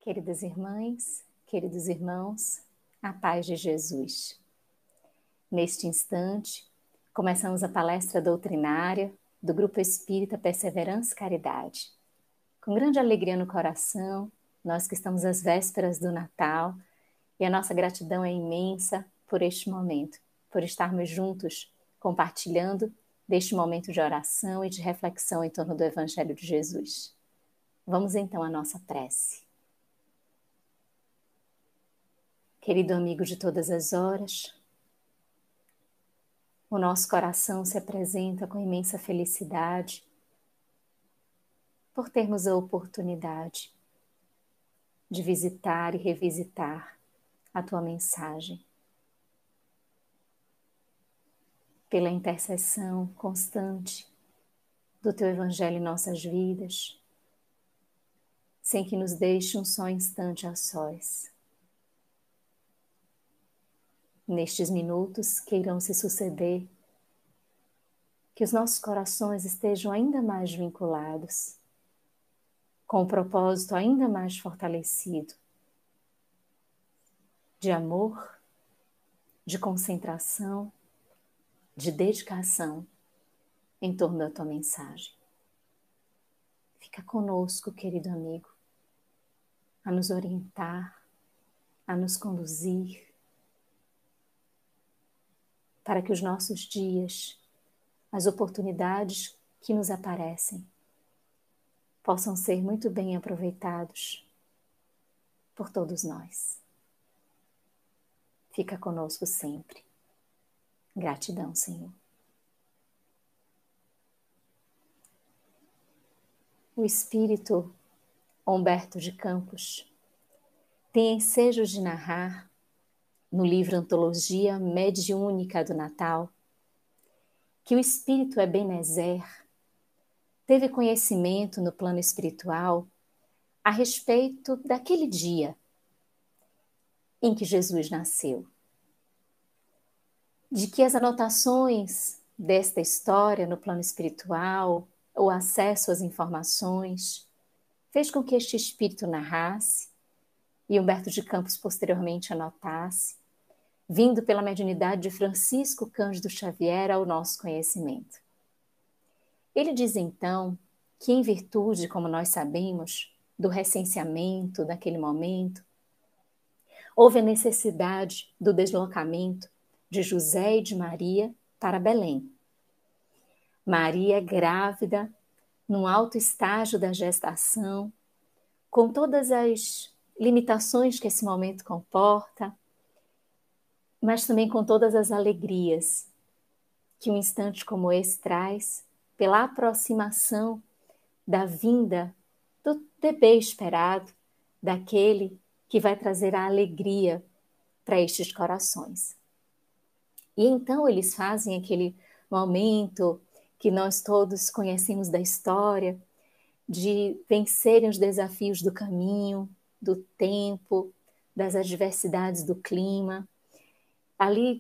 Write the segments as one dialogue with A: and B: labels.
A: Queridas irmãs, queridos irmãos, a paz de Jesus. Neste instante, começamos a palestra doutrinária do Grupo Espírita Perseverança e Caridade. Com grande alegria no coração, nós que estamos às vésperas do Natal, e a nossa gratidão é imensa por este momento, por estarmos juntos compartilhando deste momento de oração e de reflexão em torno do Evangelho de Jesus. Vamos então à nossa prece. Querido amigo de todas as horas, o nosso coração se apresenta com imensa felicidade por termos a oportunidade de visitar e revisitar a tua mensagem. Pela intercessão constante do teu Evangelho em nossas vidas, sem que nos deixe um só instante a sós. Nestes minutos que irão se suceder, que os nossos corações estejam ainda mais vinculados, com o propósito ainda mais fortalecido de amor, de concentração, de dedicação em torno da tua mensagem. Fica conosco, querido amigo, a nos orientar, a nos conduzir, para que os nossos dias, as oportunidades que nos aparecem, possam ser muito bem aproveitados por todos nós. Fica conosco sempre. Gratidão, Senhor. O espírito Humberto de Campos tem ensejo de narrar no livro Antologia Mediúnica do Natal, que o espírito Ebenezer teve conhecimento no plano espiritual a respeito daquele dia em que Jesus nasceu. De que as anotações desta história no plano espiritual, o acesso às informações, fez com que este espírito narrasse e Humberto de Campos posteriormente anotasse, vindo pela mediunidade de Francisco Cândido Xavier ao nosso conhecimento. Ele diz então que, em virtude, como nós sabemos, do recenseamento naquele momento, houve a necessidade do deslocamento de José e de Maria para Belém. Maria grávida, num alto estágio da gestação, com todas as limitações que esse momento comporta, mas também com todas as alegrias que um instante como esse traz, pela aproximação da vinda do bebê esperado, daquele que vai trazer a alegria para estes corações. E então eles fazem aquele momento que nós todos conhecemos da história, de vencerem os desafios do caminho, do tempo, das adversidades do clima, ali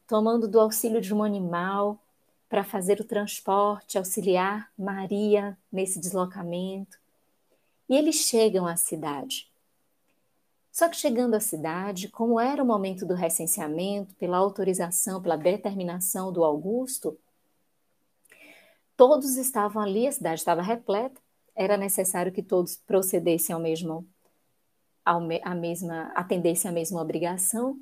A: tomando do auxílio de um animal para fazer o transporte, auxiliar Maria nesse deslocamento. E eles chegam à cidade. Só que chegando à cidade, como era o momento do recenseamento, pela autorização, pela determinação do Augusto, todos estavam ali, a cidade estava repleta, era necessário que todos procedessem atendessem à mesma obrigação.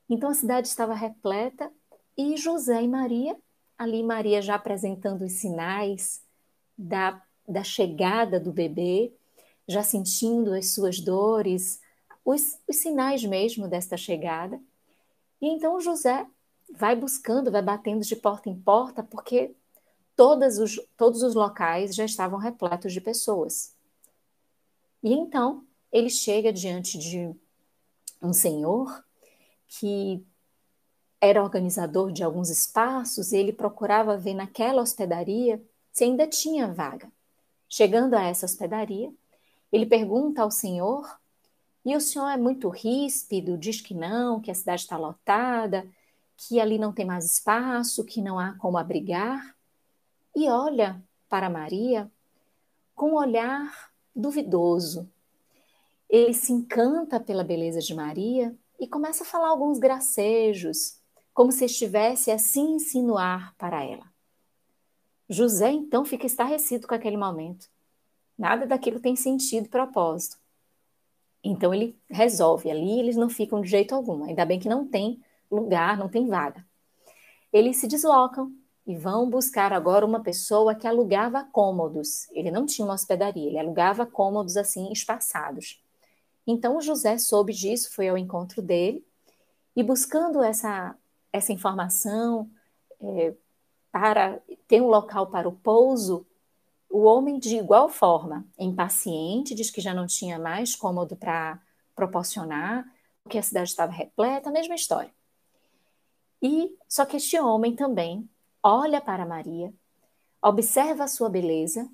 A: Então a cidade estava repleta e José e Maria, ali Maria já apresentando os sinais da chegada do bebê, já sentindo as suas dores, os sinais mesmo desta chegada. E então José vai buscando, vai batendo de porta em porta, porque todos os locais já estavam repletos de pessoas. E então ele chega diante de um senhor que era organizador de alguns espaços, e ele procurava ver naquela hospedaria se ainda tinha vaga. Chegando a essa hospedaria, ele pergunta ao senhor, e o senhor é muito ríspido, diz que não, que a cidade está lotada, que ali não tem mais espaço, que não há como abrigar, e olha para Maria com um olhar duvidoso. ele se encanta pela beleza de Maria e começa a falar alguns gracejos, como se estivesse a se insinuar para ela. José, então, fica estarrecido com aquele momento. Nada daquilo tem sentido e propósito. Então, ele resolve ali, eles não ficam de jeito algum. Ainda bem que não tem lugar, não tem vaga. Eles se deslocam e vão buscar agora uma pessoa que alugava cômodos. Ele não tinha uma hospedaria, ele alugava cômodos assim espaçados. Então, o José soube disso, foi ao encontro dele e buscando essa informação, para ter um local para o pouso, o homem, de igual forma, impaciente, diz que já não tinha mais cômodo para proporcionar, porque a cidade estava repleta, a mesma história. E só que este homem também olha para Maria, observa a sua beleza,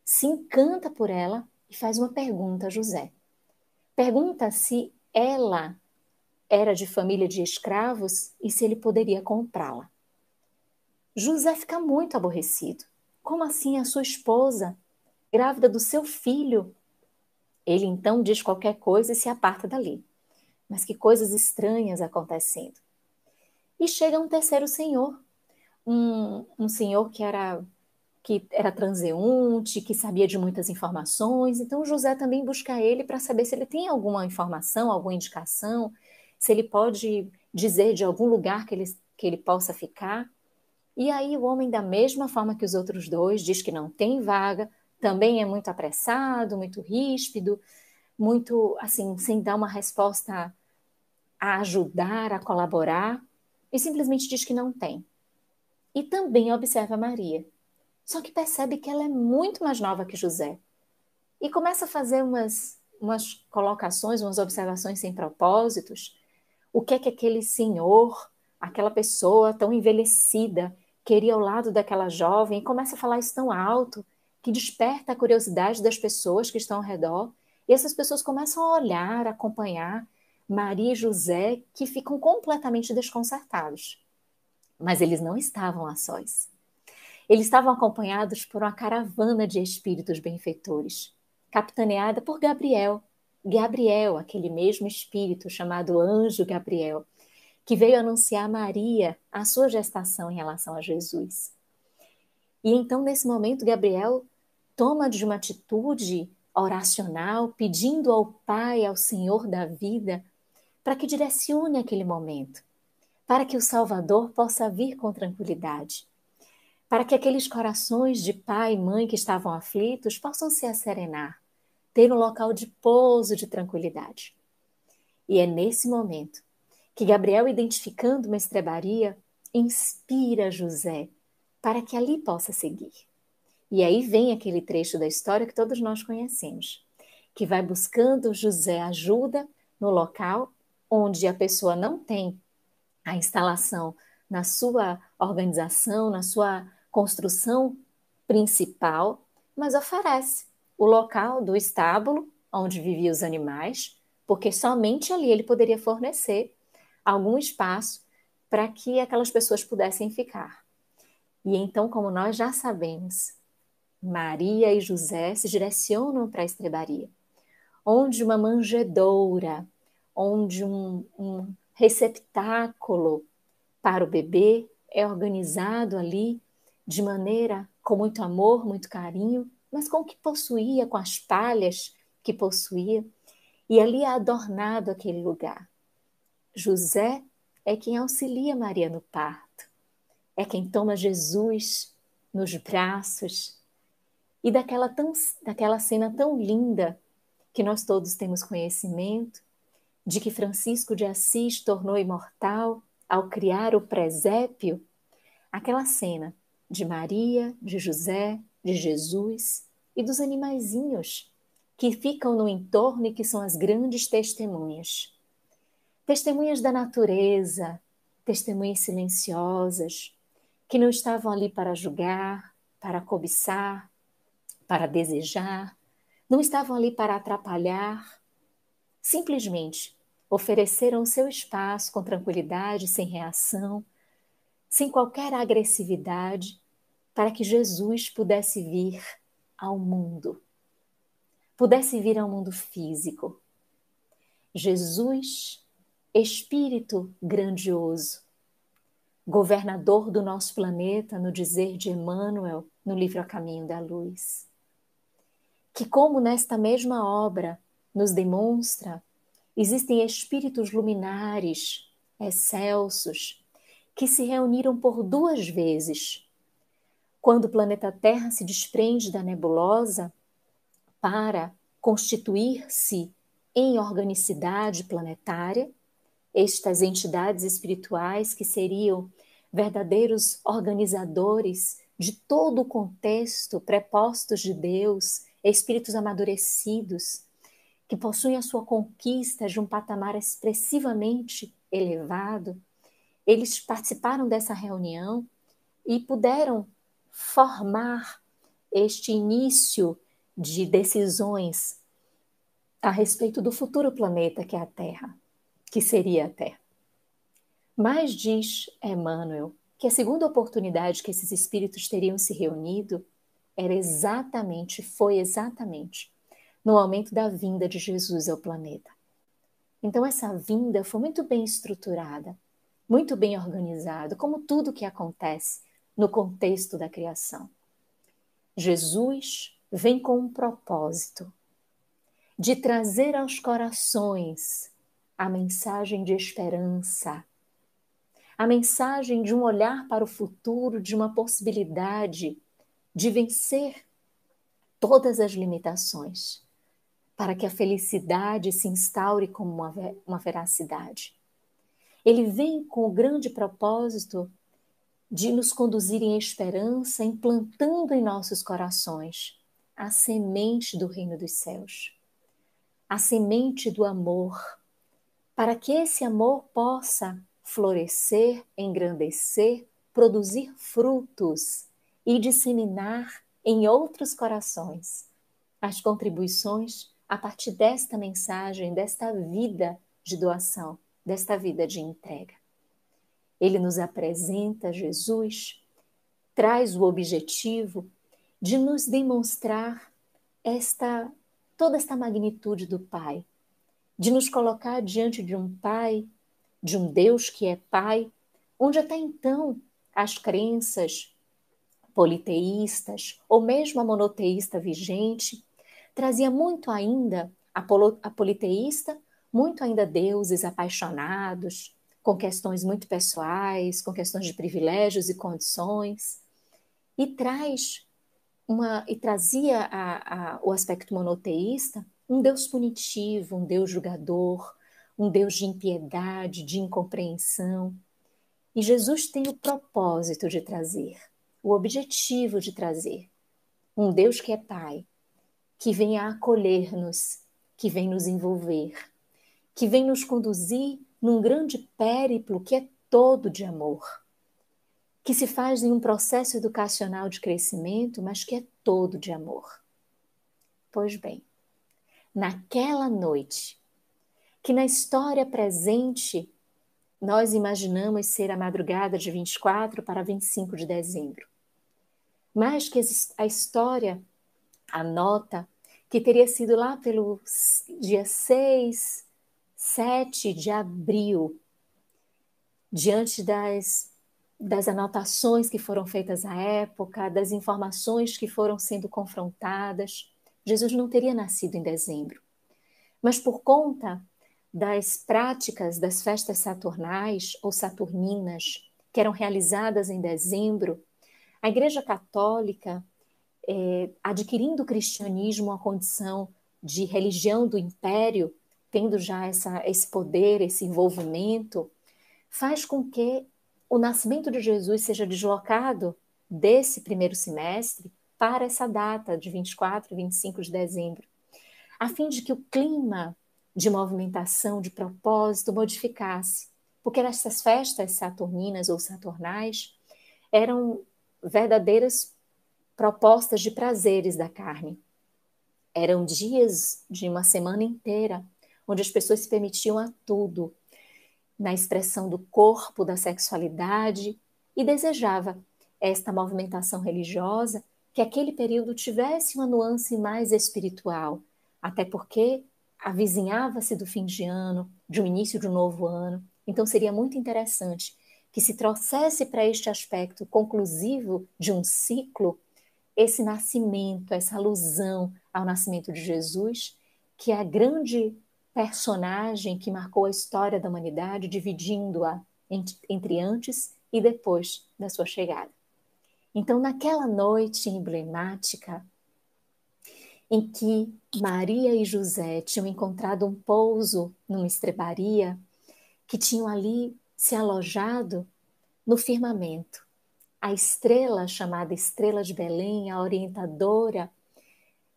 A: se encanta por ela e faz uma pergunta a José. Pergunta se ela era de família de escravos e se ele poderia comprá-la. José fica muito aborrecido. Como assim a sua esposa, grávida do seu filho? Ele então diz qualquer coisa e se aparta dali. Mas que coisas estranhas acontecendo. E chega um terceiro senhor, um senhor que era transeunte, que sabia de muitas informações. Então José também busca ele para saber se ele tem alguma informação, alguma indicação, se ele pode dizer de algum lugar que ele possa ficar. E aí o homem, da mesma forma que os outros dois, diz que não tem vaga, também é muito apressado, muito ríspido, muito assim, sem dar uma resposta a ajudar, a colaborar, e simplesmente diz que não tem. E também observa Maria. Só que percebe que ela é muito mais nova que José. E começa a fazer umas colocações, umas observações sem propósitos. O que é que aquele senhor, aquela pessoa tão envelhecida, queria ao lado daquela jovem? E começa a falar isso tão alto que desperta a curiosidade das pessoas que estão ao redor. E essas pessoas começam a olhar, a acompanhar Maria e José, que ficam completamente desconcertados. Mas eles não estavam a sós. Eles estavam acompanhados por uma caravana de espíritos benfeitores, capitaneada por Gabriel. Gabriel, aquele mesmo espírito chamado Anjo Gabriel, que veio anunciar a Maria a sua gestação em relação a Jesus. E então, nesse momento, Gabriel toma de uma atitude oracional, pedindo ao Pai, ao Senhor da vida, para que direcione aquele momento, para que o Salvador possa vir com tranquilidade, para que aqueles corações de pai e mãe que estavam aflitos possam se asserenar, ter um local de pouso de tranquilidade. E é nesse momento que Gabriel, identificando uma estrebaria, inspira José para que ali possa seguir. E aí vem aquele trecho da história que todos nós conhecemos, que vai buscando José ajuda no local onde a pessoa não tem a instalação na sua organização, na sua construção principal, mas oferece o local do estábulo onde viviam os animais, porque somente ali ele poderia fornecer algum espaço para que aquelas pessoas pudessem ficar. E então, como nós já sabemos, Maria e José se direcionam para a estrebaria, onde uma manjedoura, onde um receptáculo para o bebê é organizado ali de maneira com muito amor, muito carinho, mas com o que possuía, com as palhas que possuía, e ali é adornado aquele lugar. José é quem auxilia Maria no parto, é quem toma Jesus nos braços, e daquela cena tão linda que nós todos temos conhecimento, de que Francisco de Assis tornou imortal ao criar o presépio, aquela cena de Maria, de José, de Jesus e dos animaizinhos que ficam no entorno e que são as grandes testemunhas. Testemunhas da natureza, testemunhas silenciosas, que não estavam ali para julgar, para cobiçar, para desejar, não estavam ali para atrapalhar, simplesmente ofereceram o seu espaço com tranquilidade, sem reação, sem qualquer agressividade, para que Jesus pudesse vir ao mundo. Pudesse vir ao mundo físico. Jesus, Espírito grandioso, governador do nosso planeta, no dizer de Emmanuel, no livro A Caminho da Luz. Que, como nesta mesma obra nos demonstra, existem espíritos luminares, excelsos, que se reuniram por 2 vezes. Quando o planeta Terra se desprende da nebulosa para constituir-se em organicidade planetária, estas entidades espirituais que seriam verdadeiros organizadores de todo o contexto, prepostos de Deus, espíritos amadurecidos, que possuem a sua conquista de um patamar expressivamente elevado, eles participaram dessa reunião e puderam formar este início de decisões a respeito do futuro planeta que é a Terra, que seria a Terra. Mas diz Emmanuel que a segunda oportunidade que esses espíritos teriam se reunido foi exatamente no momento da vinda de Jesus ao planeta. Então essa vinda foi muito bem estruturada, muito bem organizada, como tudo que acontece no contexto da criação. Jesus vem com um propósito de trazer aos corações a mensagem de esperança, a mensagem de um olhar para o futuro, de uma possibilidade de vencer todas as limitações, para que a felicidade se instaure como uma veracidade. Ele vem com o grande propósito de nos conduzir em esperança, implantando em nossos corações a semente do reino dos céus, a semente do amor, para que esse amor possa florescer, engrandecer, produzir frutos e disseminar em outros corações as contribuições a partir desta mensagem, desta vida de doação, desta vida de entrega. Ele nos apresenta Jesus, traz o objetivo de nos demonstrar toda esta magnitude do Pai, de nos colocar diante de um Pai, de um Deus que é Pai, onde até então as crenças politeístas, ou mesmo a monoteísta vigente, trazia muito ainda a politeísta, muito ainda deuses apaixonados, com questões muito pessoais, com questões de privilégios e condições, e trazia o aspecto monoteísta um Deus punitivo, um Deus julgador, um Deus de impiedade, de incompreensão. E Jesus tem o propósito de trazer, o objetivo de trazer um Deus que é Pai, que vem a acolher-nos, que vem nos envolver, que vem nos conduzir num grande périplo que é todo de amor, que se faz em um processo educacional de crescimento, mas que é todo de amor. Pois bem, naquela noite, que na história presente nós imaginamos ser a madrugada de 24 para 25 de dezembro, mas que a história anota que teria sido lá pelo dia 6, 7 de abril, diante das anotações que foram feitas à época, das informações que foram sendo confrontadas, Jesus não teria nascido em dezembro. Mas por conta das práticas das festas saturnais ou saturninas, que eram realizadas em dezembro, a Igreja Católica, adquirindo o cristianismo a condição de religião do império, tendo já esse poder, esse envolvimento, faz com que o nascimento de Jesus seja deslocado desse primeiro semestre para essa data de 24 e 25 de dezembro, a fim de que o clima de movimentação, de propósito, modificasse. Porque essas festas saturninas ou saturnais eram verdadeiras propostas de prazeres da carne. Eram dias de uma semana inteira, onde as pessoas se permitiam a tudo, na expressão do corpo, da sexualidade, e desejava esta movimentação religiosa que aquele período tivesse uma nuance mais espiritual, até porque avizinhava-se do fim de ano, de um início de um novo ano. Então seria muito interessante que se trouxesse para este aspecto conclusivo de um ciclo esse nascimento, essa alusão ao nascimento de Jesus, que é a grande personagem que marcou a história da humanidade, dividindo-a entre antes e depois da sua chegada. Então, naquela noite emblemática, em que Maria e José tinham encontrado um pouso numa estrebaria, que tinham ali se alojado no firmamento. A estrela, chamada Estrela de Belém, a orientadora,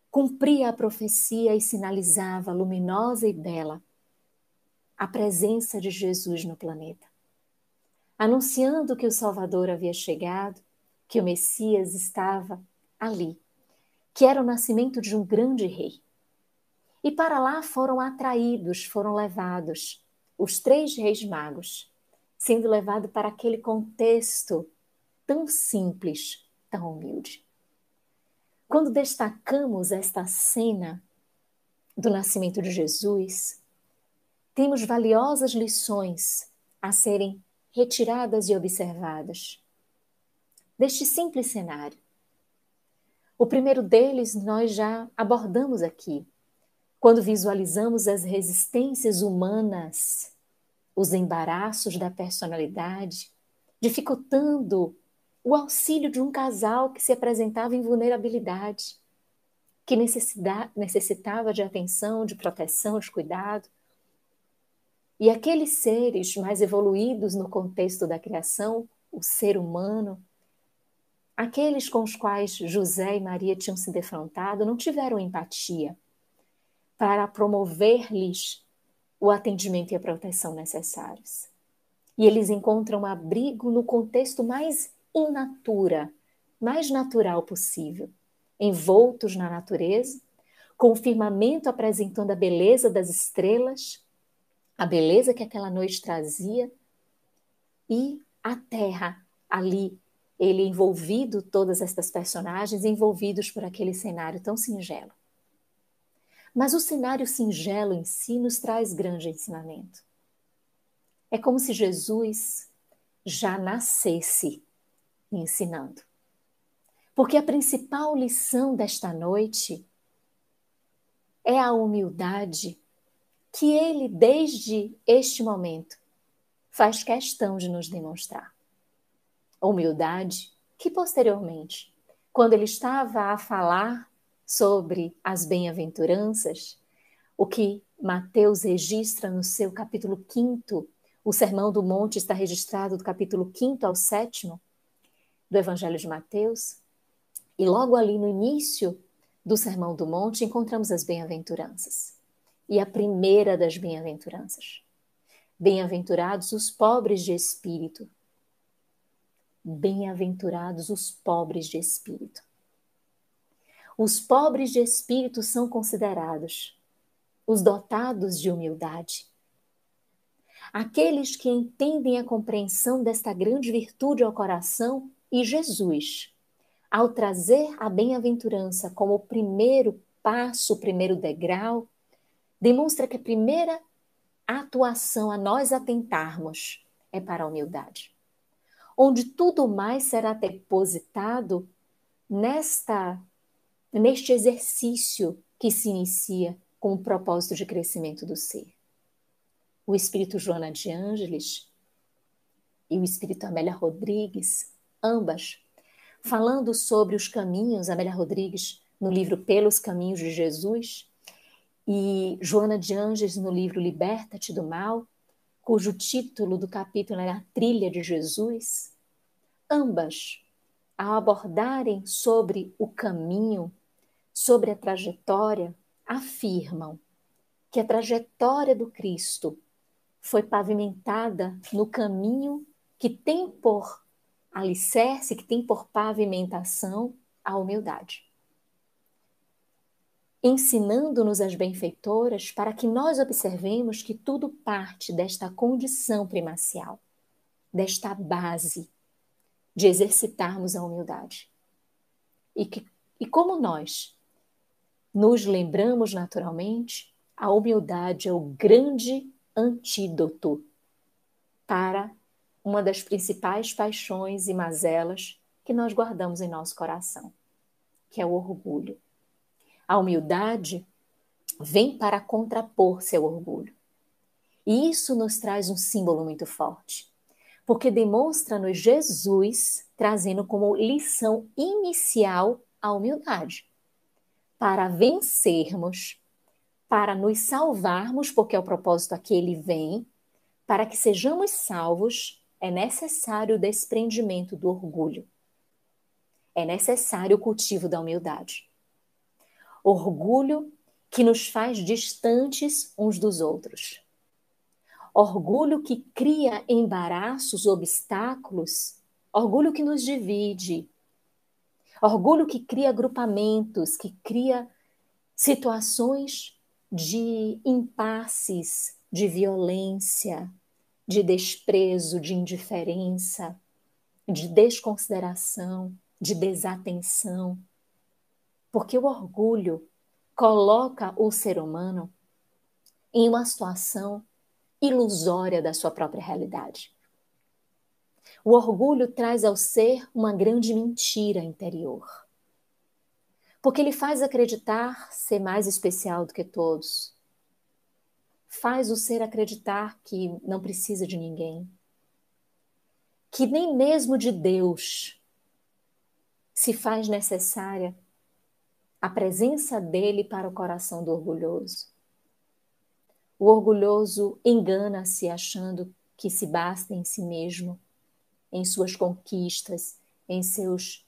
A: cumpria a profecia e sinalizava, luminosa e bela, a presença de Jesus no planeta, anunciando que o Salvador havia chegado, que o Messias estava ali, que era o nascimento de um grande rei. E para lá foram atraídos, foram levados os 3 reis magos, sendo levados para aquele contexto tão simples, tão humilde. Quando destacamos esta cena do nascimento de Jesus, temos valiosas lições a serem retiradas e observadas deste simples cenário. O primeiro deles nós já abordamos aqui, quando visualizamos as resistências humanas, os embaraços da personalidade, dificultando o auxílio de um casal que se apresentava em vulnerabilidade, que necessitava de atenção, de proteção, de cuidado. E aqueles seres mais evoluídos no contexto da criação, o ser humano, aqueles com os quais José e Maria tinham se defrontado, não tiveram empatia para promover-lhes o atendimento e a proteção necessários. E eles encontram abrigo no contexto mais in natura, mais natural possível, envoltos na natureza, com o firmamento apresentando a beleza das estrelas, a beleza que aquela noite trazia, e a terra ali, ele envolvido, todas estas personagens envolvidos por aquele cenário tão singelo. Mas o cenário singelo em si nos traz grande ensinamento. É como se Jesus já nascesse ensinando. Porque a principal lição desta noite é a humildade que ele, desde este momento, faz questão de nos demonstrar. A humildade que, posteriormente, quando ele estava a falar sobre as bem-aventuranças, o que Mateus registra no seu capítulo 5º, o Sermão do Monte está registrado do capítulo 5º ao 7º do Evangelho de Mateus, e logo ali no início do Sermão do Monte encontramos as bem-aventuranças. E a primeira das bem-aventuranças: bem-aventurados os pobres de espírito. Bem-aventurados os pobres de espírito. Os pobres de espírito são considerados os dotados de humildade. Aqueles que entendem a compreensão desta grande virtude ao coração, e Jesus, ao trazer a bem-aventurança como o primeiro passo, o primeiro degrau, demonstra que a primeira atuação a nós atentarmos é para a humildade, onde tudo mais será depositado neste exercício que se inicia com o propósito de crescimento do ser. O espírito Joana de Ângeles e o espírito Amélia Rodrigues, ambas falando sobre os caminhos, Amélia Rodrigues no livro Pelos Caminhos de Jesus e Joana de Ângeles no livro Liberta-te do Mal, cujo título do capítulo é A Trilha de Jesus. Ambas, ao abordarem sobre o caminho, sobre a trajetória, afirmam que a trajetória do Cristo foi pavimentada no caminho que tem por alicerce, que tem por pavimentação a humildade. Ensinando-nos as benfeitoras para que nós observemos que tudo parte desta condição primacial, desta base de exercitarmos a humildade. E como nós nos lembramos naturalmente, A humildade é o grande antídoto para uma das principais paixões e mazelas que nós guardamos em nosso coração, que é o orgulho. A humildade vem para contrapor seu orgulho. E isso nos traz um símbolo muito forte, porque demonstra-nos Jesus trazendo como lição inicial a humildade. Para vencermos, para nos salvarmos, porque é o propósito a que ele vem, para que sejamos salvos, é necessário o desprendimento do orgulho. É necessário o cultivo da humildade. Orgulho que nos faz distantes uns dos outros. Orgulho que cria embaraços, obstáculos. Orgulho que nos divide. Orgulho que cria agrupamentos, que cria situações de impasses, de violência, de desprezo, de indiferença, de desconsideração, de desatenção. Porque o orgulho coloca o ser humano em uma situação ilusória da sua própria realidade. O orgulho traz ao ser uma grande mentira interior. Porque ele faz acreditar ser mais especial do que todos. Faz o ser acreditar que não precisa de ninguém. Que nem mesmo de Deus se faz necessária a presença dele para o coração do orgulhoso. O orgulhoso engana-se achando que se basta em si mesmo, em suas conquistas, em seus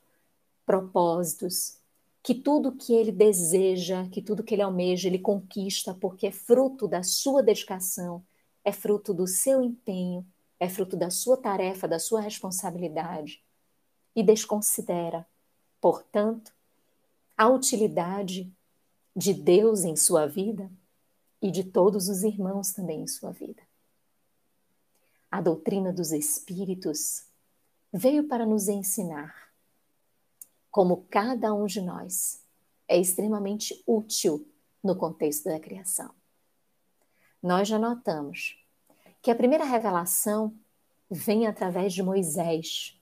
A: propósitos, que tudo que ele deseja, que tudo que ele almeja, ele conquista porque é fruto da sua dedicação, é fruto do seu empenho, é fruto da sua tarefa, da sua responsabilidade, e desconsidera, portanto, a utilidade de Deus em sua vida e de todos os irmãos também em sua vida. A doutrina dos Espíritos veio para nos ensinar como cada um de nós é extremamente útil no contexto da criação. Nós já notamos que a primeira revelação vem através de Moisés.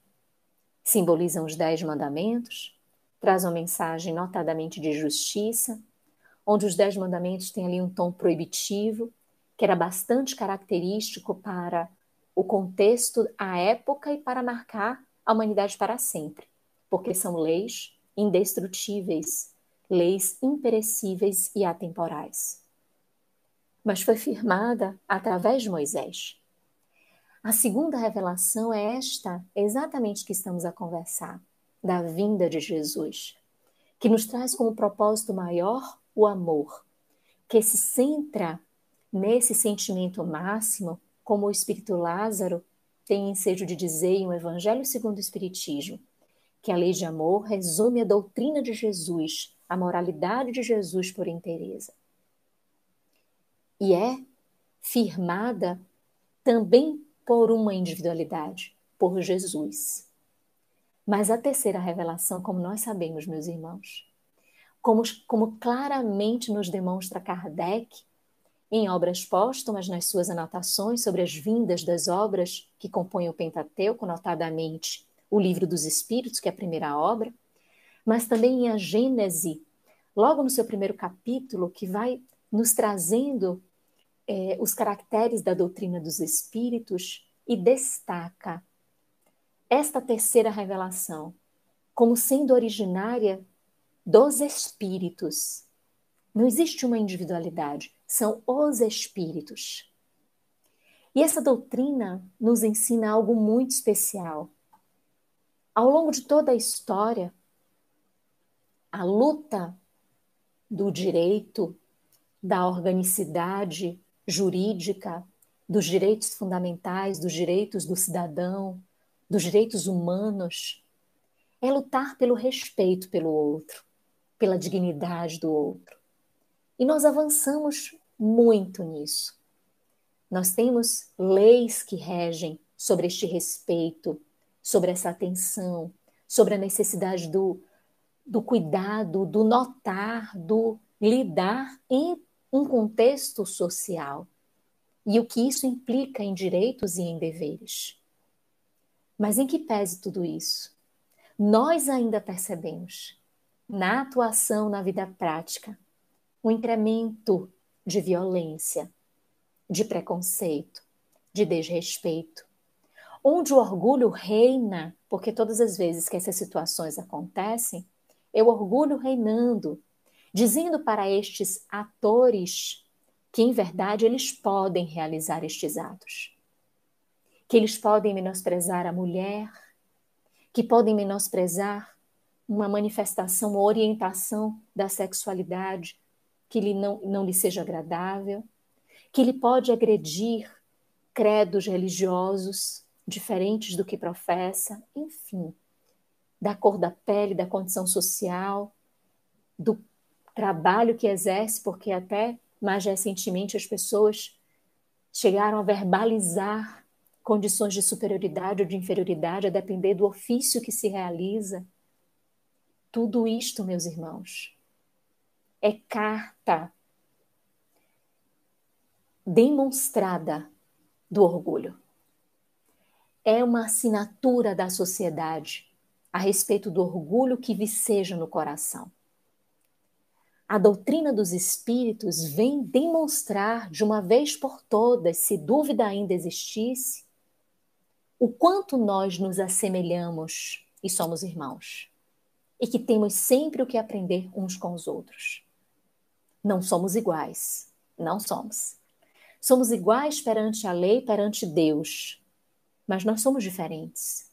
A: Simbolizam os 10 mandamentos, traz uma mensagem notadamente de justiça, onde os 10 mandamentos têm ali um tom proibitivo, que era bastante característico para o contexto, a época e para marcar a humanidade para sempre, porque são leis indestrutíveis, leis imperecíveis e atemporais. Mas foi firmada através de Moisés. A segunda revelação é esta, exatamente que estamos a conversar, da vinda de Jesus, que nos traz como propósito maior o amor, que se centra nesse sentimento máximo, como o Espírito Lázaro tem ensejo de dizer em o Evangelho segundo o Espiritismo, que a lei de amor resume a doutrina de Jesus, a moralidade de Jesus por inteireza. E é firmada também por uma individualidade, por Jesus. Mas a terceira revelação, como nós sabemos, meus irmãos, como claramente nos demonstra Kardec, em obras póstumas, nas suas anotações sobre as vindas das obras que compõem o Pentateuco, notadamente o Livro dos Espíritos, que é a primeira obra, mas também em A Gênese, logo no seu primeiro capítulo, que vai nos trazendo os caracteres da doutrina dos Espíritos e destaca esta terceira revelação como sendo originária dos Espíritos. Não existe uma individualidade, são os Espíritos. E essa doutrina nos ensina algo muito especial. Ao longo de toda a história, a luta do direito, da organicidade jurídica, dos direitos fundamentais, dos direitos do cidadão, dos direitos humanos, é lutar pelo respeito pelo outro, pela dignidade do outro. E nós avançamos muito nisso. Nós temos leis que regem sobre este respeito, sobre essa atenção, sobre a necessidade do cuidado, do notar, do lidar um contexto social e o que isso implica em direitos e em deveres. Mas em que pese tudo isso? Nós ainda percebemos, na atuação na vida prática, um incremento de violência, de preconceito, de desrespeito, onde o orgulho reina, porque todas as vezes que essas situações acontecem, é o orgulho reinando, dizendo para estes atores que, em verdade, eles podem realizar estes atos, que eles podem menosprezar a mulher, que podem menosprezar uma manifestação, uma orientação da sexualidade que não lhe seja agradável, que ele pode agredir credos religiosos diferentes do que professa, enfim, da cor da pele, da condição social, do trabalho que exerce, porque até mais recentemente as pessoas chegaram a verbalizar condições de superioridade ou de inferioridade, a depender do ofício que se realiza. Tudo isto, meus irmãos, é carta demonstrada do orgulho. É uma assinatura da sociedade a respeito do orgulho que viceja no coração. A doutrina dos espíritos vem demonstrar de uma vez por todas, se dúvida ainda existisse, o quanto nós nos assemelhamos e somos irmãos, e que temos sempre o que aprender uns com os outros. Não somos iguais, não somos. Somos iguais perante a lei, perante Deus, mas nós somos diferentes.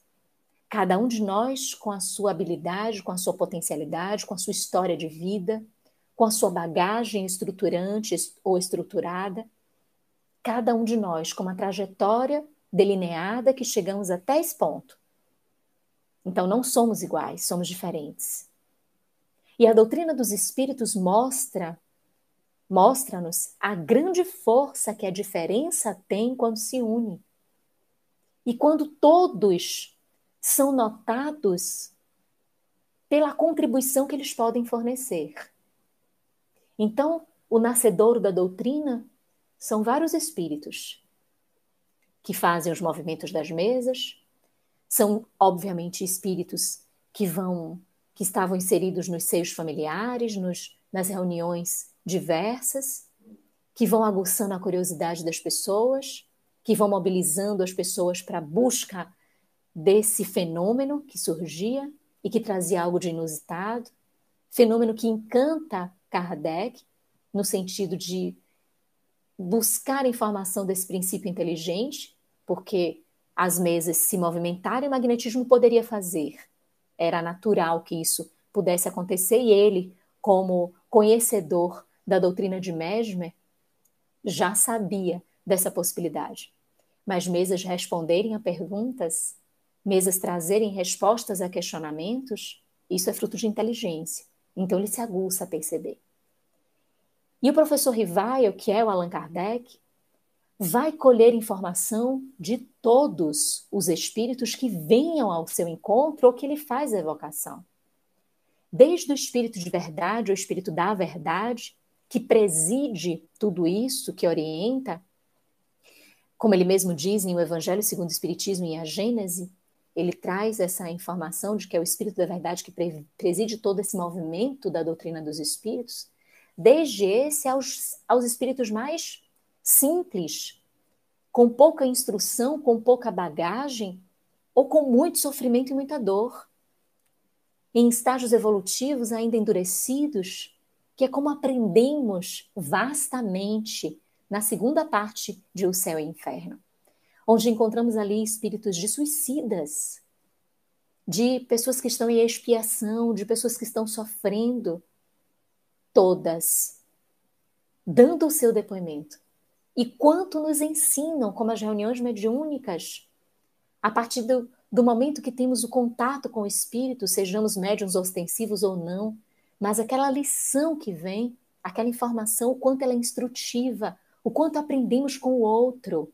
A: Cada um de nós com a sua habilidade, com a sua potencialidade, com a sua história de vida, com a sua bagagem estruturante ou estruturada. Cada um de nós com uma trajetória delineada que chegamos até esse ponto. Então não somos iguais, somos diferentes. E a doutrina dos espíritos mostra-nos a grande força que a diferença tem quando se une. E quando todos são notados pela contribuição que eles podem fornecer. Então, o nascedouro da doutrina são vários espíritos que fazem os movimentos das mesas, são, obviamente, espíritos que estavam inseridos nos seios familiares, nas reuniões diversas, que vão aguçando a curiosidade das pessoas, que vão mobilizando as pessoas para a busca desse fenômeno que surgia e que trazia algo de inusitado, fenômeno que encanta Kardec, no sentido de buscar informação desse princípio inteligente, porque as mesas se movimentarem, o magnetismo poderia fazer. Era natural que isso pudesse acontecer e ele, como conhecedor da doutrina de Mesmer, já sabia dessa possibilidade. Mas mesas responderem a perguntas, mesas trazerem respostas a questionamentos, isso é fruto de inteligência. Então ele se aguça a perceber. E o professor Rivail, que é o Allan Kardec, vai colher informação de todos os espíritos que venham ao seu encontro ou que ele faz a evocação. Desde o espírito de verdade, o espírito da verdade, que preside tudo isso, que orienta, como ele mesmo diz em O Evangelho segundo o Espiritismo e a Gênese, ele traz essa informação de que é o espírito da verdade que preside todo esse movimento da doutrina dos espíritos, desde esse aos espíritos mais simples, com pouca instrução, com pouca bagagem, ou com muito sofrimento e muita dor, em estágios evolutivos ainda endurecidos, que é como aprendemos vastamente na segunda parte de O Céu e o Inferno, onde encontramos ali espíritos de suicidas, de pessoas que estão em expiação, de pessoas que estão sofrendo, todas dando o seu depoimento. E quanto nos ensinam, como as reuniões mediúnicas, a partir do momento que temos o contato com o espírito, sejamos médiuns ostensivos ou não, mas aquela lição que vem, aquela informação, o quanto ela é instrutiva, o quanto aprendemos com o outro.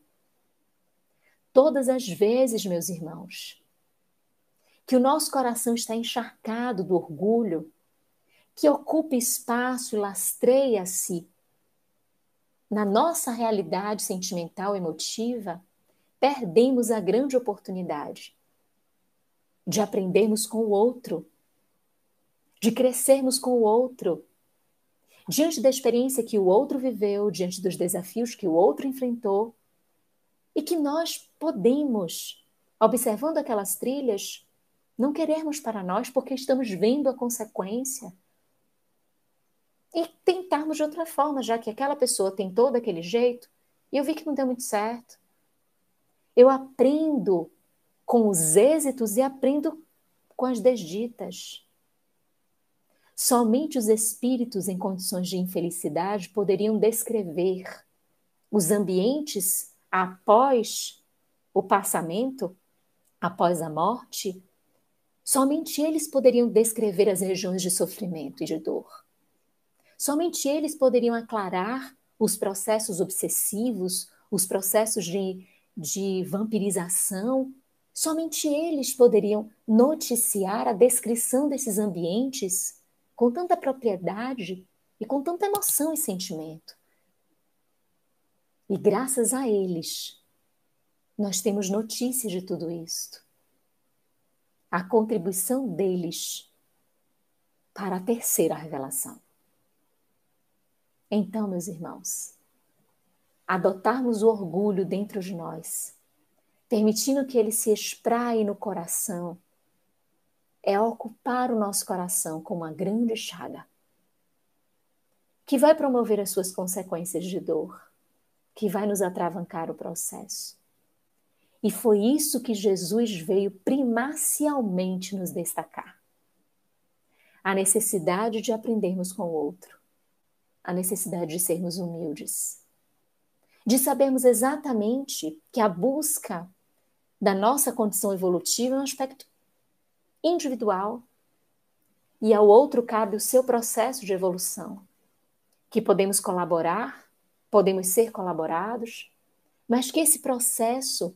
A: Todas as vezes, meus irmãos, que o nosso coração está encharcado do orgulho, que ocupa espaço e lastreia-se na nossa realidade sentimental, emotiva, perdemos a grande oportunidade de aprendermos com o outro, de crescermos com o outro, diante da experiência que o outro viveu, diante dos desafios que o outro enfrentou, e que nós podemos, observando aquelas trilhas, não querermos para nós porque estamos vendo a consequência e tentarmos de outra forma, já que aquela pessoa tentou daquele jeito e eu vi que não deu muito certo. Eu aprendo com os êxitos e aprendo com as desditas. Somente os espíritos em condições de infelicidade poderiam descrever os ambientes após o passamento, após a morte. Somente eles poderiam descrever as regiões de sofrimento e de dor. Somente eles poderiam aclarar os processos obsessivos, os processos de vampirização. Somente eles poderiam noticiar a descrição desses ambientes com tanta propriedade e com tanta emoção e sentimento. E graças a eles, nós temos notícias de tudo isto. A contribuição deles para a terceira revelação. Então, meus irmãos, adotarmos o orgulho dentro de nós, permitindo que ele se espraie no coração, é ocupar o nosso coração com uma grande chaga, que vai promover as suas consequências de dor, que vai nos atravancar o processo. E foi isso que Jesus veio primacialmente nos destacar. A necessidade de aprendermos com o outro, a necessidade de sermos humildes, de sabermos exatamente que a busca da nossa condição evolutiva é um aspecto individual e ao outro cabe o seu processo de evolução, que podemos colaborar, podemos ser colaborados, mas que esse processo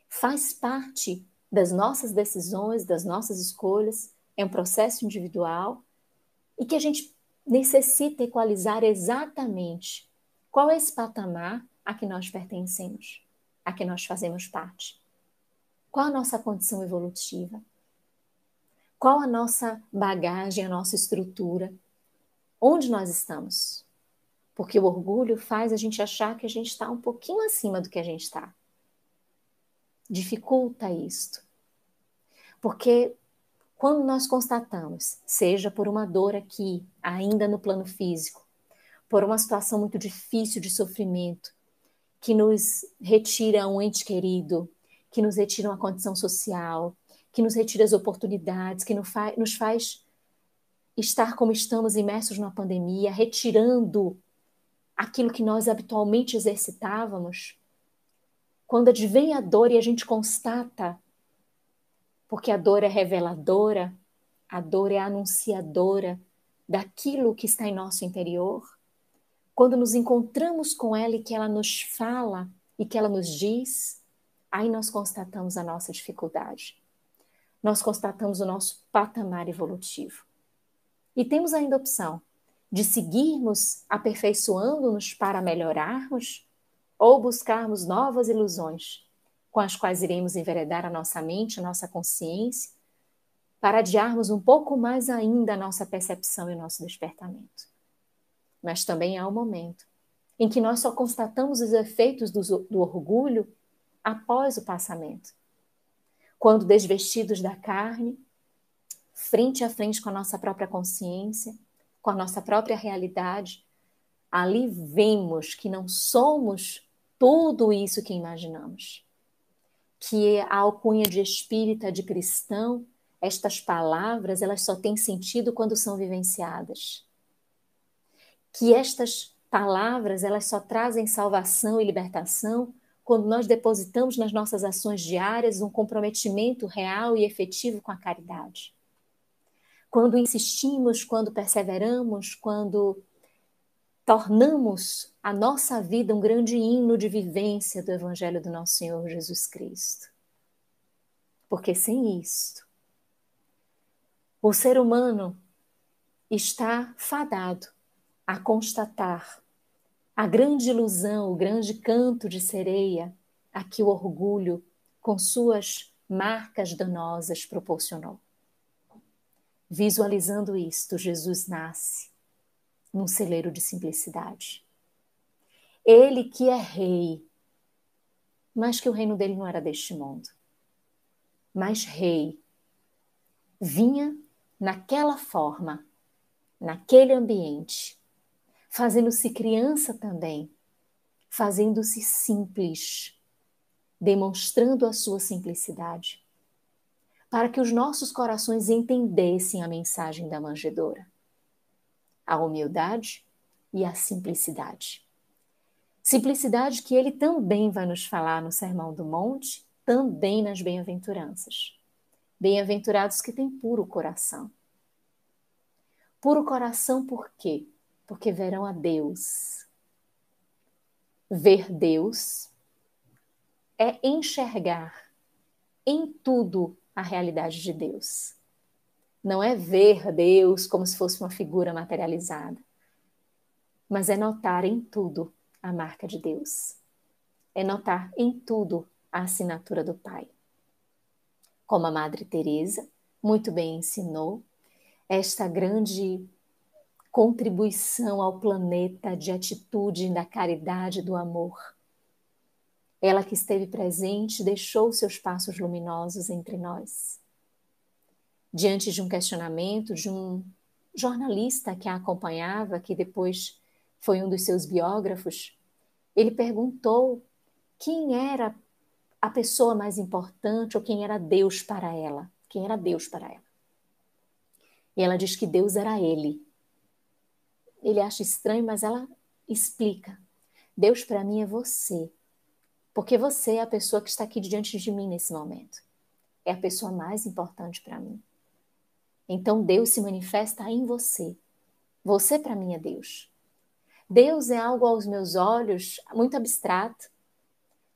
A: faz parte das nossas decisões, das nossas escolhas, é um processo individual e que a gente necessita equalizar exatamente qual é esse patamar a que nós pertencemos, a que nós fazemos parte. Qual a nossa condição evolutiva? Qual a nossa bagagem, a nossa estrutura? Onde nós estamos? Porque o orgulho faz a gente achar que a gente está um pouquinho acima do que a gente está. Dificulta isto. Porque quando nós constatamos, seja por uma dor aqui, ainda no plano físico, por uma situação muito difícil de sofrimento, que nos retira um ente querido, que nos retira uma condição social, que nos retira as oportunidades, que nos faz estar como estamos imersos na pandemia, retirando aquilo que nós habitualmente exercitávamos. Quando advém a dor e a gente constata, porque a dor é reveladora, a dor é anunciadora daquilo que está em nosso interior, quando nos encontramos com ela e que ela nos fala e que ela nos diz, aí nós constatamos a nossa dificuldade. Nós constatamos o nosso patamar evolutivo. E temos ainda a opção de seguirmos aperfeiçoando-nos para melhorarmos ou buscarmos novas ilusões com as quais iremos enveredar a nossa mente, a nossa consciência, para adiarmos um pouco mais ainda a nossa percepção e o nosso despertamento. Mas também há um momento em que nós só constatamos os efeitos do orgulho após o passamento. Quando desvestidos da carne, frente a frente com a nossa própria consciência, com a nossa própria realidade, ali vemos que não somos tudo isso que imaginamos. Que a alcunha de espírita, de cristão, estas palavras, elas só têm sentido quando são vivenciadas. Que estas palavras, elas só trazem salvação e libertação quando nós depositamos nas nossas ações diárias um comprometimento real e efetivo com a caridade. Quando insistimos, quando perseveramos, quando tornamos a nossa vida um grande hino de vivência do Evangelho do nosso Senhor Jesus Cristo. Porque sem isto, o ser humano está fadado a constatar A grande ilusão, o grande canto de sereia a que o orgulho, com suas marcas danosas, proporcionou. Visualizando isto, Jesus nasce num celeiro de simplicidade. Ele que é rei, mas que o reino dele não era deste mundo. Mas rei vinha naquela forma, naquele ambiente, fazendo-se criança também, fazendo-se simples, demonstrando a sua simplicidade, para que os nossos corações entendessem a mensagem da manjedoura, a humildade e a simplicidade. Simplicidade que ele também vai nos falar no Sermão do Monte, também nas bem-aventuranças. Bem-aventurados que têm puro coração. Puro coração por quê? Porque verão a Deus. Ver Deus é enxergar em tudo a realidade de Deus. Não é ver Deus como se fosse uma figura materializada, mas é notar em tudo a marca de Deus. É notar em tudo a assinatura do Pai. Como a Madre Teresa muito bem ensinou, esta grande contribuição ao planeta de atitude da caridade e do amor. Ela que esteve presente deixou seus passos luminosos entre nós. Diante de um questionamento de um jornalista que a acompanhava, que depois foi um dos seus biógrafos, ele perguntou quem era a pessoa mais importante ou quem era Deus para ela. Quem era Deus para ela? E ela diz que Deus era ele. Ele acha estranho, mas ela explica. Deus para mim é você. Porque você é a pessoa que está aqui diante de mim nesse momento. É a pessoa mais importante para mim. Então Deus se manifesta em você. Você para mim é Deus. Deus é algo aos meus olhos muito abstrato,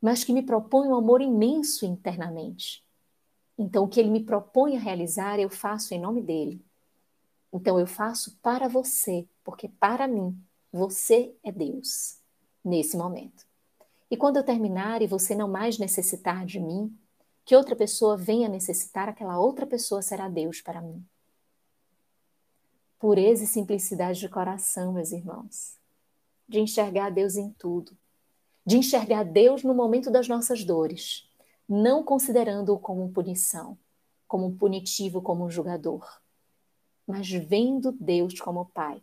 A: mas que me propõe um amor imenso internamente. Então o que ele me propõe a realizar, eu faço em nome dele. Então eu faço para você, porque para mim, você é Deus, nesse momento. E quando eu terminar e você não mais necessitar de mim, que outra pessoa venha necessitar, aquela outra pessoa será Deus para mim. Pureza e simplicidade de coração, meus irmãos. De enxergar Deus em tudo. De enxergar Deus no momento das nossas dores, não considerando-o como punição, como um punitivo, como um julgador, mas vendo Deus como Pai.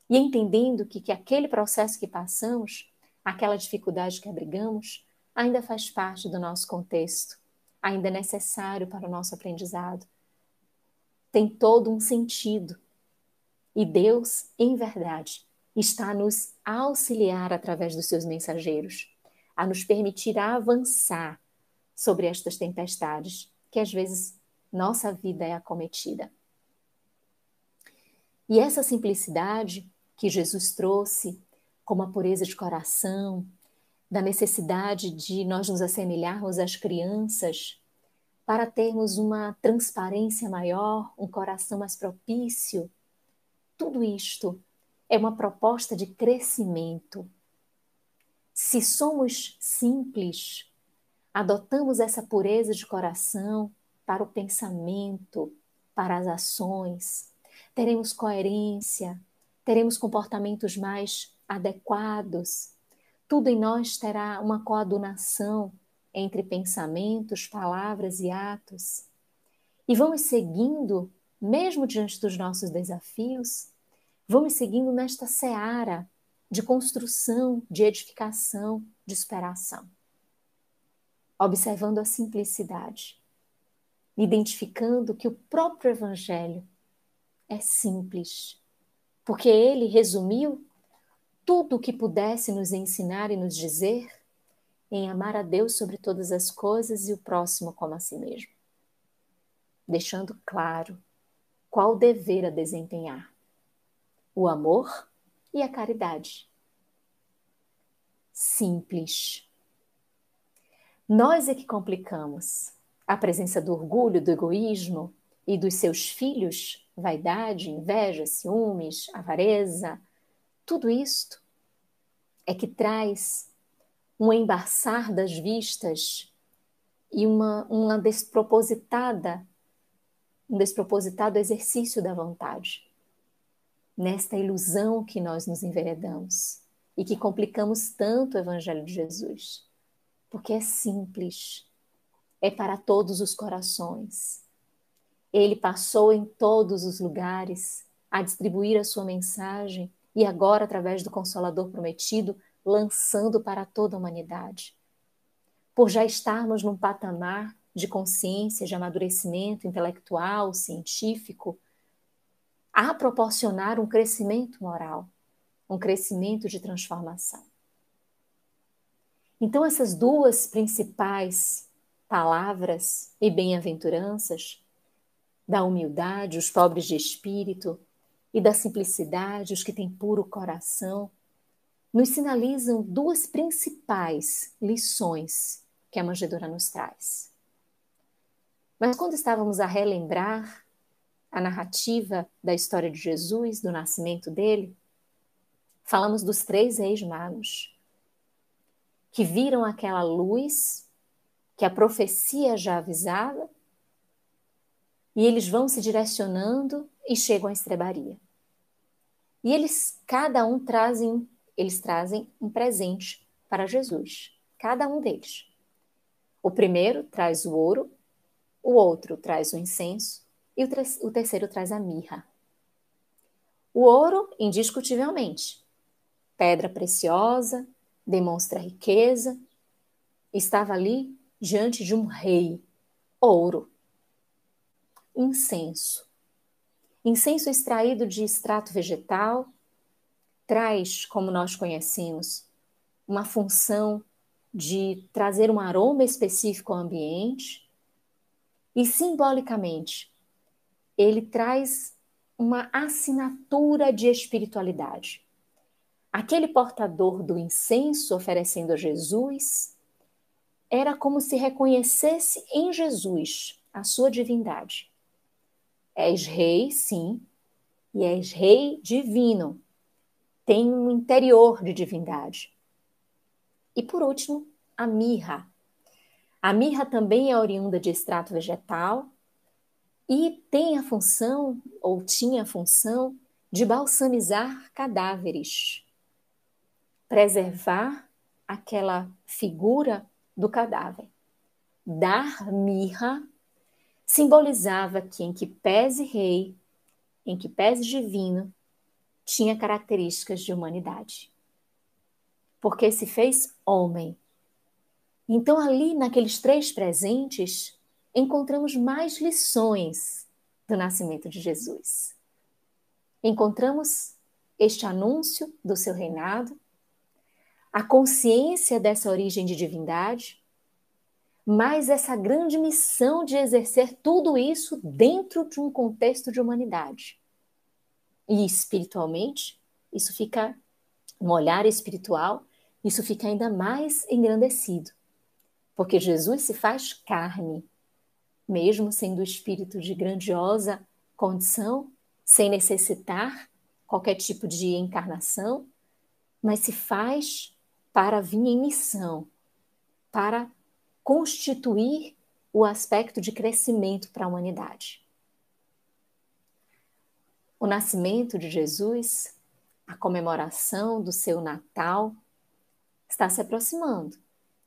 A: E entendendo que aquele processo que passamos, aquela dificuldade que abrigamos, ainda faz parte do nosso contexto, ainda é necessário para o nosso aprendizado. Tem todo um sentido. E Deus, em verdade, está a nos auxiliar através dos seus mensageiros, a nos permitir avançar sobre estas tempestades que às vezes nossa vida é acometida. E essa simplicidade que Jesus trouxe, como a pureza de coração, da necessidade de nós nos assemelharmos às crianças, para termos uma transparência maior, um coração mais propício, tudo isto é uma proposta de crescimento. Se somos simples, adotamos essa pureza de coração para o pensamento, para as ações, teremos coerência, teremos comportamentos mais adequados. Tudo em nós terá uma coadunação entre pensamentos, palavras e atos. E vamos seguindo, mesmo diante dos nossos desafios, vamos seguindo nesta seara de construção, de edificação, de superação. Observando a simplicidade, identificando que o próprio Evangelho é simples, porque ele resumiu tudo o que pudesse nos ensinar e nos dizer em amar a Deus sobre todas as coisas e o próximo como a si mesmo, deixando claro qual dever a desempenhar: o amor e a caridade. Simples. Nós é que complicamos a presença do orgulho, do egoísmo e dos seus filhos, vaidade, inveja, ciúmes, avareza, tudo isto é que traz um embaçar das vistas e um despropositado exercício da vontade, nesta ilusão que nós nos enveredamos e que complicamos tanto o Evangelho de Jesus, porque é simples, é para todos os corações. Ele passou em todos os lugares a distribuir a sua mensagem e agora, através do Consolador prometido, lançando para toda a humanidade. Por já estarmos num patamar de consciência, de amadurecimento intelectual, científico, a proporcionar um crescimento moral, um crescimento de transformação. Então, essas duas principais palavras e bem-aventuranças, da humildade, os pobres de espírito, e da simplicidade, os que têm puro coração, nos sinalizam duas principais lições que a manjedoura nos traz. Mas quando estávamos a relembrar a narrativa da história de Jesus, do nascimento dele, falamos dos 3 reis magos, que viram aquela luz que a profecia já avisava, e eles vão se direcionando e chegam à estrebaria. E eles trazem um presente para Jesus, cada um deles. O primeiro traz o ouro, o outro traz o incenso e o terceiro traz a mirra. O ouro, indiscutivelmente, pedra preciosa, demonstra riqueza, estava ali diante de um rei. Ouro. Incenso. Incenso extraído de extrato vegetal, traz, como nós conhecemos, uma função de trazer um aroma específico ao ambiente e, simbolicamente, ele traz uma assinatura de espiritualidade. Aquele portador do incenso oferecendo a Jesus era como se reconhecesse em Jesus a sua divindade. És rei, sim, e és rei divino. Tem um interior de divindade. E por último, a mirra. A mirra também é oriunda de extrato vegetal e tem a função, ou tinha a função, de balsamizar cadáveres, preservar aquela figura do cadáver. Dar mirra simbolizava que em que pese rei, em que pese divino, tinha características de humanidade. Porque se fez homem. Então ali, naqueles 3 presentes, encontramos mais lições do nascimento de Jesus. Encontramos este anúncio do seu reinado, a consciência dessa origem de divindade, mas essa grande missão de exercer tudo isso dentro de um contexto de humanidade. E espiritualmente, isso fica, um olhar espiritual, isso fica ainda mais engrandecido. Porque Jesus se faz carne, mesmo sendo espírito de grandiosa condição, sem necessitar qualquer tipo de encarnação, mas se faz para vir em missão, para constituir o aspecto de crescimento para a humanidade. O nascimento de Jesus, a comemoração do seu Natal, está se aproximando.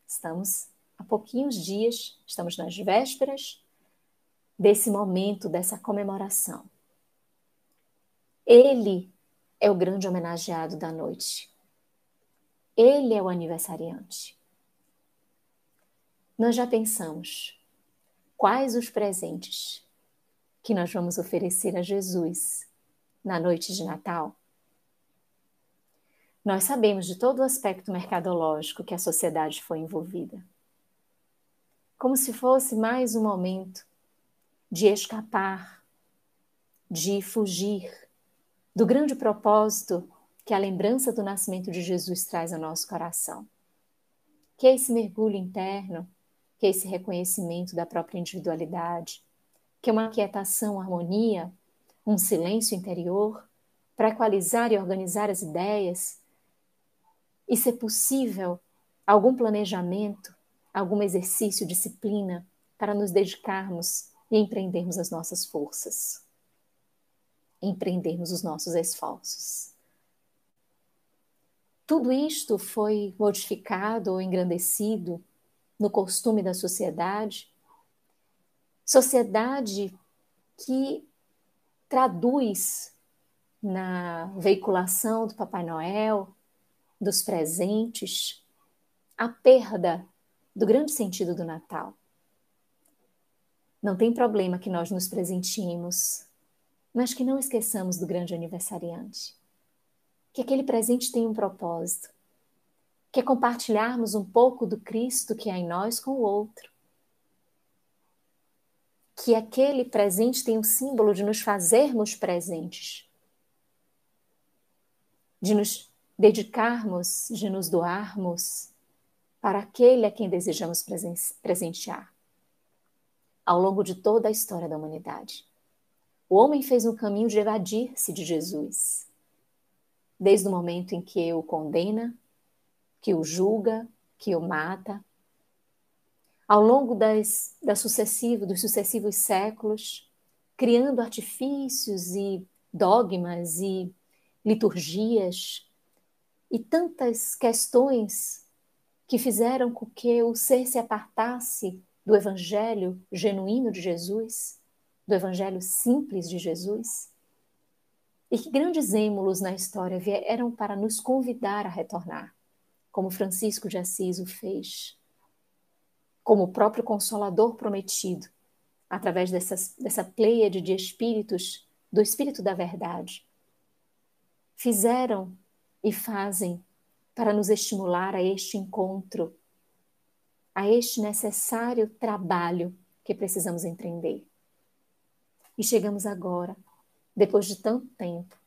A: Estamos há pouquinhos dias, estamos nas vésperas desse momento, dessa comemoração. Ele é o grande homenageado da noite. Ele é o aniversariante. Nós já pensamos quais os presentes que nós vamos oferecer a Jesus na noite de Natal? Nós sabemos de todo o aspecto mercadológico que a sociedade foi envolvida. Como se fosse mais um momento de escapar, de fugir do grande propósito que a lembrança do nascimento de Jesus traz ao nosso coração. Que é esse mergulho interno, que é esse reconhecimento da própria individualidade, que é uma aquietação, harmonia, um silêncio interior, para equalizar e organizar as ideias, e, se possível, algum planejamento, algum exercício, disciplina para nos dedicarmos e empreendermos as nossas forças, empreendermos os nossos esforços. Tudo isto foi modificado ou engrandecido no costume da sociedade que traduz na veiculação do Papai Noel, dos presentes, a perda do grande sentido do Natal. Não tem problema que nós nos presenteemos, mas que não esqueçamos do grande aniversariante. Que aquele presente tem um propósito, que é compartilharmos um pouco do Cristo que há em nós com o outro. Que aquele presente tem um símbolo de nos fazermos presentes, de nos dedicarmos, de nos doarmos para aquele a quem desejamos presentear. Ao longo de toda a história da humanidade, o homem fez um caminho de evadir-se de Jesus, desde o momento em que o condena, que o julga, que o mata. Ao longo dos sucessivos séculos, criando artifícios e dogmas e liturgias e tantas questões que fizeram com que o ser se apartasse do evangelho genuíno de Jesus, do evangelho simples de Jesus, e que grandes êmulos na história vieram para nos convidar a retornar, como Francisco de Assis o fez, como o próprio Consolador prometido, através dessa pleiade de espíritos, do Espírito da Verdade, fizeram e fazem para nos estimular a este encontro, a este necessário trabalho que precisamos empreender. E chegamos agora, depois de tanto tempo,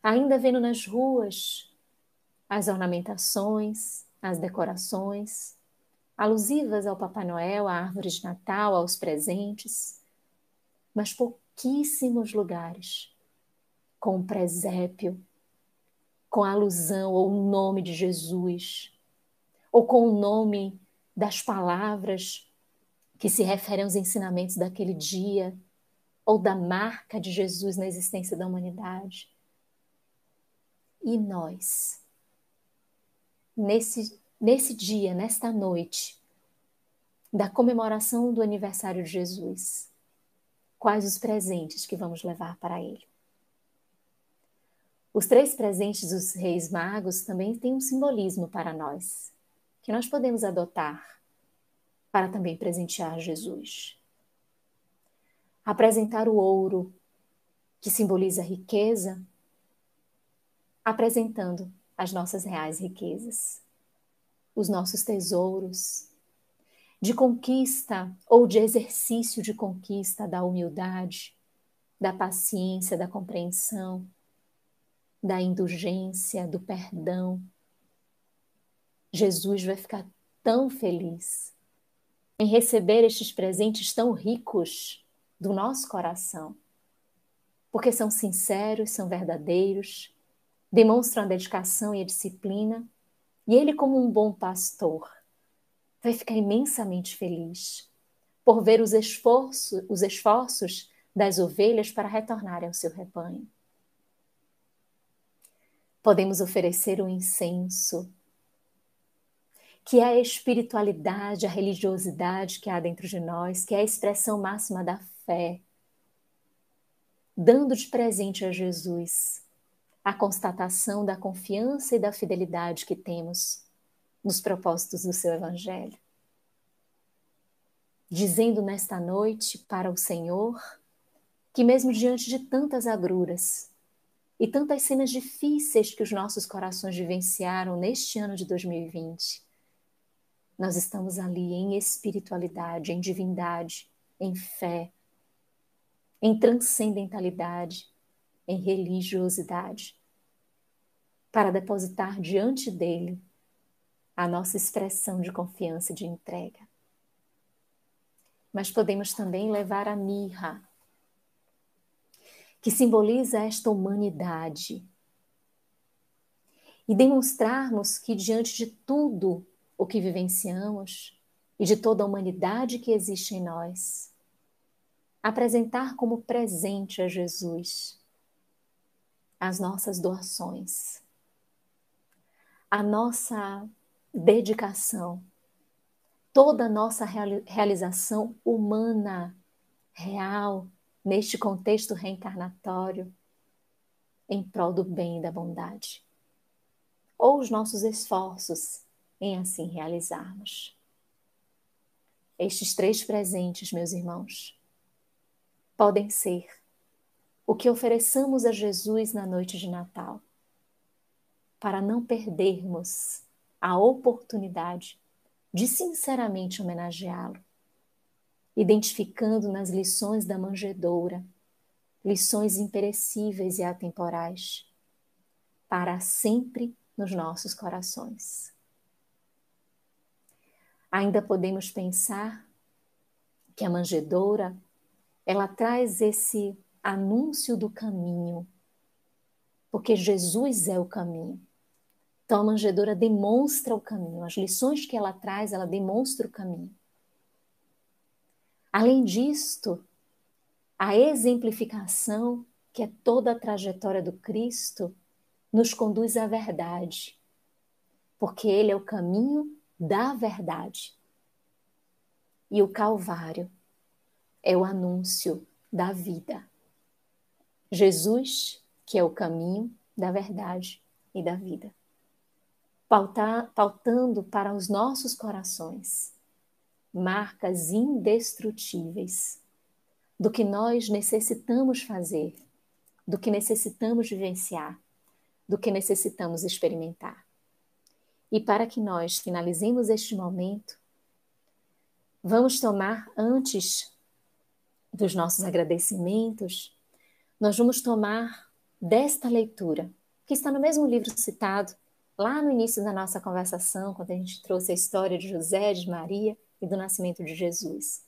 A: ainda vendo nas ruas as ornamentações, as decorações, alusivas ao Papai Noel, à árvore de Natal, aos presentes, mas pouquíssimos lugares com um presépio, com a alusão ou o nome de Jesus, ou com o nome das palavras que se referem aos ensinamentos daquele dia, ou da marca de Jesus na existência da humanidade. E nós, nesse dia, nesta noite, da comemoração do aniversário de Jesus, quais os presentes que vamos levar para ele? Os 3 presentes dos Reis Magos também têm um simbolismo para nós, que nós podemos adotar para também presentear Jesus. Apresentar o ouro, que simboliza a riqueza, apresentando as nossas reais riquezas, os nossos tesouros, de conquista ou de exercício de conquista da humildade, da paciência, da compreensão, da indulgência, do perdão. Jesus vai ficar tão feliz em receber estes presentes tão ricos do nosso coração, porque são sinceros, são verdadeiros, demonstram a dedicação e a disciplina, e ele, como um bom pastor, vai ficar imensamente feliz por ver os esforços das ovelhas para retornarem ao seu rebanho. Podemos oferecer o incenso, que é a espiritualidade, a religiosidade que há dentro de nós, que é a expressão máxima da fé, dando de presente a Jesus a constatação da confiança e da fidelidade que temos nos propósitos do seu Evangelho. Dizendo nesta noite para o Senhor que mesmo diante de tantas agruras e tantas cenas difíceis que os nossos corações vivenciaram neste ano de 2020, nós estamos ali em espiritualidade, em divindade, em fé, em transcendentalidade, em religiosidade, para depositar diante dele a nossa expressão de confiança e de entrega. Mas podemos também levar a mirra, que simboliza esta humanidade, e demonstrarmos que diante de tudo o que vivenciamos e de toda a humanidade que existe em nós, apresentar como presente a Jesus as nossas doações, a nossa dedicação, toda a nossa realização humana, real, neste contexto reencarnatório, em prol do bem e da bondade, ou os nossos esforços em assim realizarmos. Estes 3 presentes, meus irmãos, podem ser o que ofereçamos a Jesus na noite de Natal, para não perdermos a oportunidade de sinceramente homenageá-lo, identificando nas lições da manjedoura, lições imperecíveis e atemporais, para sempre nos nossos corações. Ainda podemos pensar que a manjedoura, ela traz esse anúncio do caminho, porque Jesus é o caminho. Então a manjedoura demonstra o caminho, as lições que ela traz, ela demonstra o caminho. Além disto, a exemplificação, que é toda a trajetória do Cristo, nos conduz à verdade, porque Ele é o caminho da verdade. E o Calvário é o anúncio da vida. Jesus, que é o caminho da verdade e da vida, pautando para os nossos corações marcas indestrutíveis do que nós necessitamos fazer, do que necessitamos vivenciar, do que necessitamos experimentar. E para que nós finalizemos este momento, vamos tomar, antes dos nossos agradecimentos, nós vamos tomar desta leitura, que está no mesmo livro citado, lá no início da nossa conversação, quando a gente trouxe a história de José, de Maria e do nascimento de Jesus.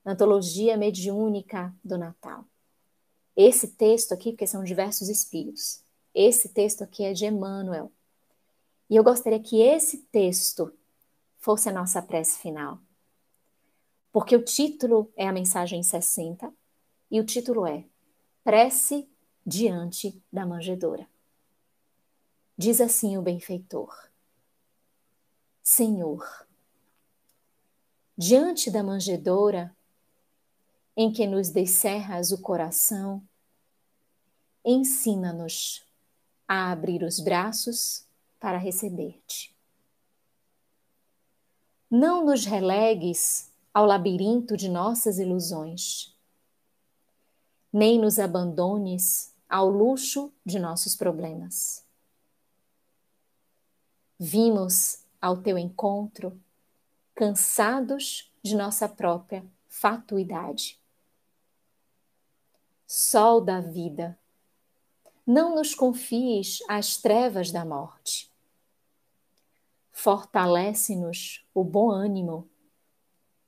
A: Antologia Mediúnica do Natal. Esse texto aqui, porque são diversos espíritos, esse texto aqui é de Emmanuel. E eu gostaria que esse texto fosse a nossa prece final. Porque o título é a mensagem 60 e o título é Prece diante da manjedoura. Diz assim o benfeitor: Senhor, diante da manjedoura em que nos descerras o coração, ensina-nos a abrir os braços para receber-te. Não nos relegues ao labirinto de nossas ilusões, nem nos abandones ao luxo de nossos problemas. Vimos ao teu encontro, cansados de nossa própria fatuidade. Sol da vida, não nos confies às trevas da morte. Fortalece-nos o bom ânimo,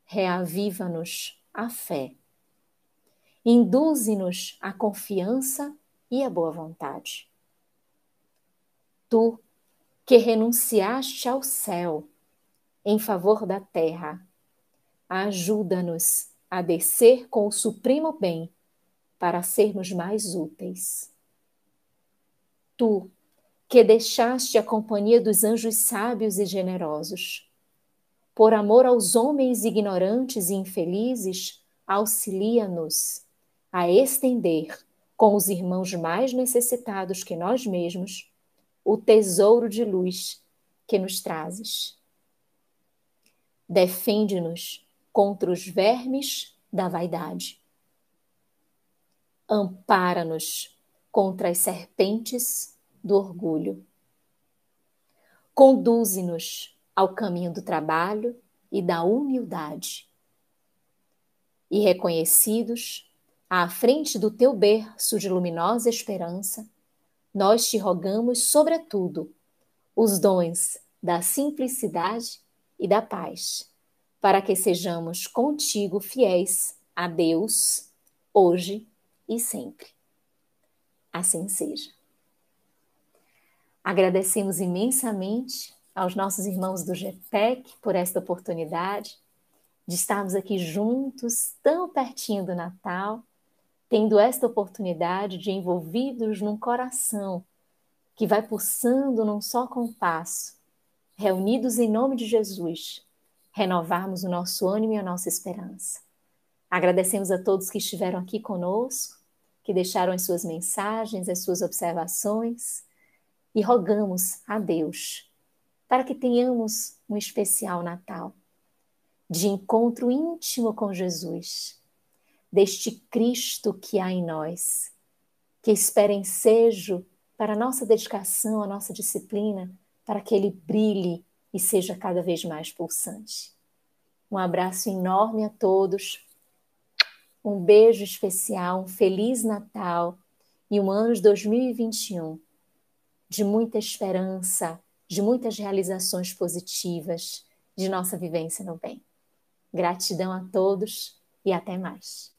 A: reaviva-nos a fé. Induze-nos a confiança e a boa vontade. Tu, que renunciaste ao céu em favor da terra, ajuda-nos a descer com o supremo bem para sermos mais úteis. Tu, que deixaste a companhia dos anjos sábios e generosos, por amor aos homens ignorantes e infelizes, auxilia-nos a estender, com os irmãos mais necessitados que nós mesmos, o tesouro de luz que nos trazes. Defende-nos contra os vermes da vaidade. Ampara-nos contra as serpentes do orgulho. Conduze-nos ao caminho do trabalho e da humildade. E reconhecidos, à frente do teu berço de luminosa esperança, nós te rogamos, sobretudo, os dons da simplicidade e da paz, para que sejamos contigo fiéis a Deus, hoje e sempre. Assim seja. Agradecemos imensamente aos nossos irmãos do GPEC por esta oportunidade de estarmos aqui juntos, tão pertinho do Natal, tendo esta oportunidade de envolvidos num coração que vai pulsando num só compasso, reunidos em nome de Jesus, renovarmos o nosso ânimo e a nossa esperança. Agradecemos a todos que estiveram aqui conosco, que deixaram as suas mensagens, as suas observações, e rogamos a Deus para que tenhamos um especial Natal, de encontro íntimo com Jesus, deste Cristo que há em nós, que espera ensejo para a nossa dedicação, a nossa disciplina, para que ele brilhe e seja cada vez mais pulsante. Um abraço enorme a todos, um beijo especial, um Feliz Natal e um ano de 2021 de muita esperança, de muitas realizações positivas, de nossa vivência no bem. Gratidão a todos e até mais.